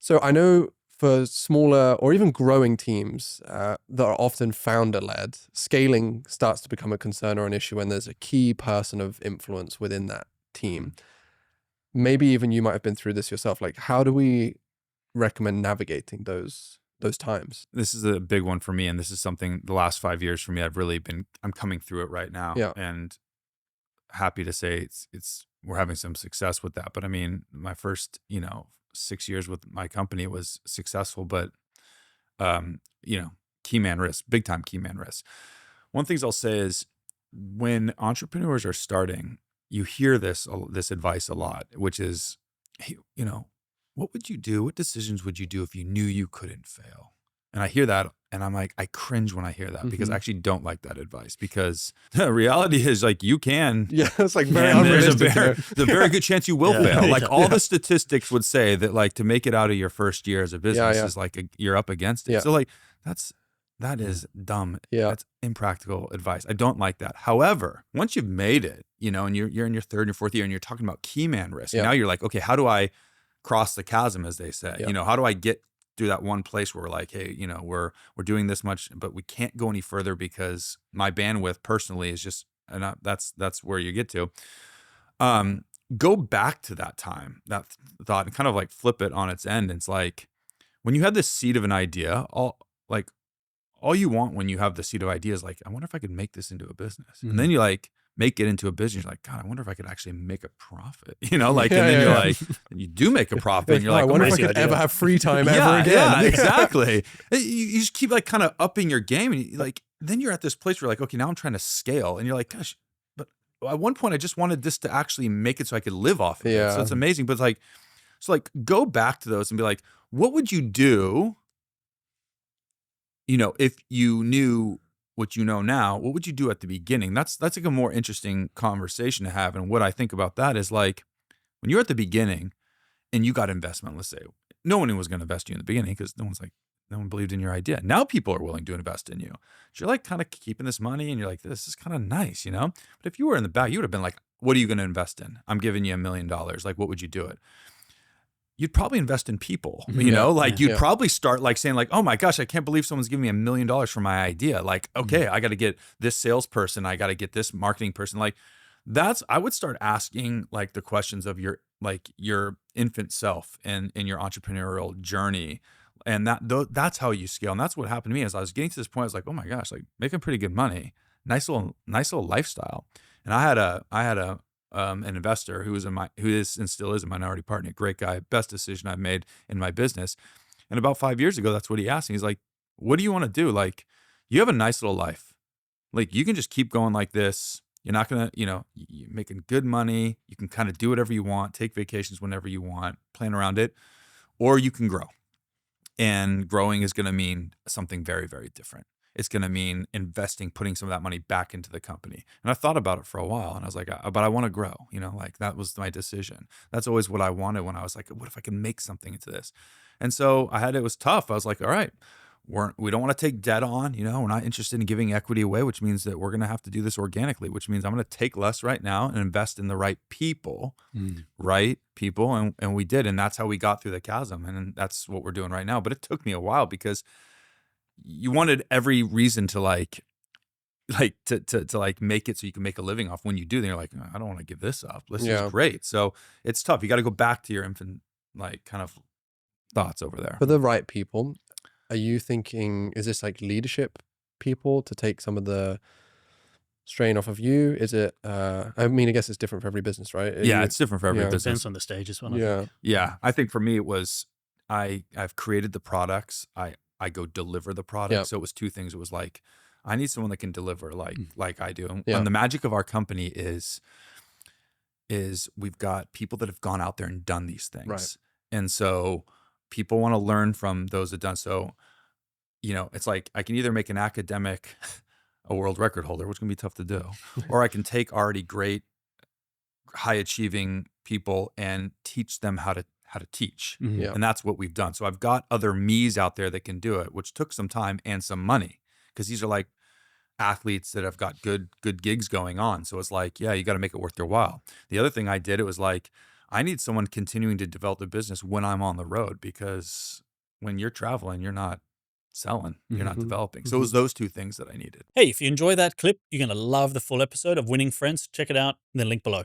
So I know for smaller or even growing teams that are often founder-led, scaling starts to become a concern or an issue when there's a key person of influence within that team. Maybe even you might have been through this yourself. Like, how do we recommend navigating those times? This is a big one for me, and this is something the last 5 years for me, I'm coming through it right now. Yeah. And happy to say we're having some success with that. But I mean, my first, 6 years with my company was successful, but key man risk, big time key man risk. One of the things I'll say is when entrepreneurs are starting, you hear this advice a lot, which is, hey, what would you do? What decisions would you do if you knew you couldn't fail? And I hear that and I'm like, I cringe when I hear that because I actually don't like that advice, because the reality is like you can. Yeah, it's like very there's unrealistic. a very good chance you will fail. Like all the statistics would say that like to make it out of your first year as a business is like you're up against it. Yeah. So like that is dumb. Yeah. That's impractical advice. I don't like that. However, once you've made it, and you're in your third and fourth year and you're talking about key man risk, now you're like, okay, how do I cross the chasm, as they say? How do I get through that one place where we're like, hey, we're doing this much, but we can't go any further because my bandwidth personally is just, and that's where you get to. Go back to that time, that thought, and kind of like flip it on its end. It's like when you had this seed of an idea, all you want when you have the seed of ideas, like, I wonder if I could make this into a business. And then you like make it into a business. You're like, God, I wonder if I could actually make a profit, and then you're like, you do make a profit and you're like, I wonder if I could ever have free time ever again. Yeah, exactly. You just keep like kind of upping your game. And then you're at this place where you're like, okay, now I'm trying to scale. And you're like, gosh, but at one point I just wanted this to actually make it so I could live off of it. So it's amazing. But it's like, go back to those and be like, what would you do? If you knew what you know now, what would you do at the beginning? That's like a more interesting conversation to have. And what I think about that is like, when you're at the beginning and you got investment, let's say no one was going to invest in you in the beginning because no one believed in your idea. Now people are willing to invest in you. So you're like kind of keeping this money and you're like, this is kind of nice, But if you were in the back, you would have been like, what are you going to invest in? I'm giving you $1 million. Like, what would you do it? You'd probably invest in people, you'd probably start like saying like, oh my gosh, I can't believe someone's giving me $1 million for my idea. Like, okay, I got to get this salesperson. I got to get this marketing person. Like I would start asking like the questions of your infant self and in your entrepreneurial journey. And that's how you scale. And that's what happened to me as I was getting to this point. I was like, oh my gosh, like making pretty good money, nice little lifestyle. And I had an investor who is and still is a minority partner, great guy, best decision I've made in my business. And about 5 years ago, that's what he asked me. He's like, what do you want to do? Like, you have a nice little life. Like, you can just keep going like this. You're not going to, you're making good money. You can kind of do whatever you want, take vacations whenever you want, plan around it, or you can grow. And growing is going to mean something very, very different. It's going to mean investing, putting some of that money back into the company. And I thought about it for a while and I was like, but I want to grow, like that was my decision. That's always what I wanted when I was like, what if I can make something into this? And so it was tough. I was like, all right, we don't want to take debt on, we're not interested in giving equity away, which means that we're going to have to do this organically, which means I'm going to take less right now and invest in the right people, And we did. And that's how we got through the chasm. And that's what we're doing right now. But it took me a while because you wanted every reason to like to make it so you can make a living off when you do. Then you're like, I don't want to give this up. This is great. So it's tough. You got to go back to your infant, like kind of thoughts over there. For the right people, are you thinking, is this like leadership people to take some of the strain off of you? Is it, I guess it's different for every business, right? It's different for every business. Depends on the stage as well. I think for me, it was, I've created the products. I go deliver the product. Yep. So it was two things. It was like, I need someone that can deliver like I do. And the magic of our company is we've got people that have gone out there and done these things. Right. And so people want to learn from those that done. So, it's like I can either make an academic a world record holder, which can be tough to do, or I can take already great, high achieving people and teach them how to teach. And that's what we've done. So I've got other me's out there that can do it, which took some time and some money, because these are like athletes that have got good gigs going on. So it's like, you got to make it worth their while. The other thing I did, it was like, I need someone continuing to develop the business when I'm on the road, because when you're traveling, you're not selling, you're not developing. So it was those two things that I needed. Hey, if you enjoy that clip, you're going to love the full episode of Winning Friends. Check it out in the link below.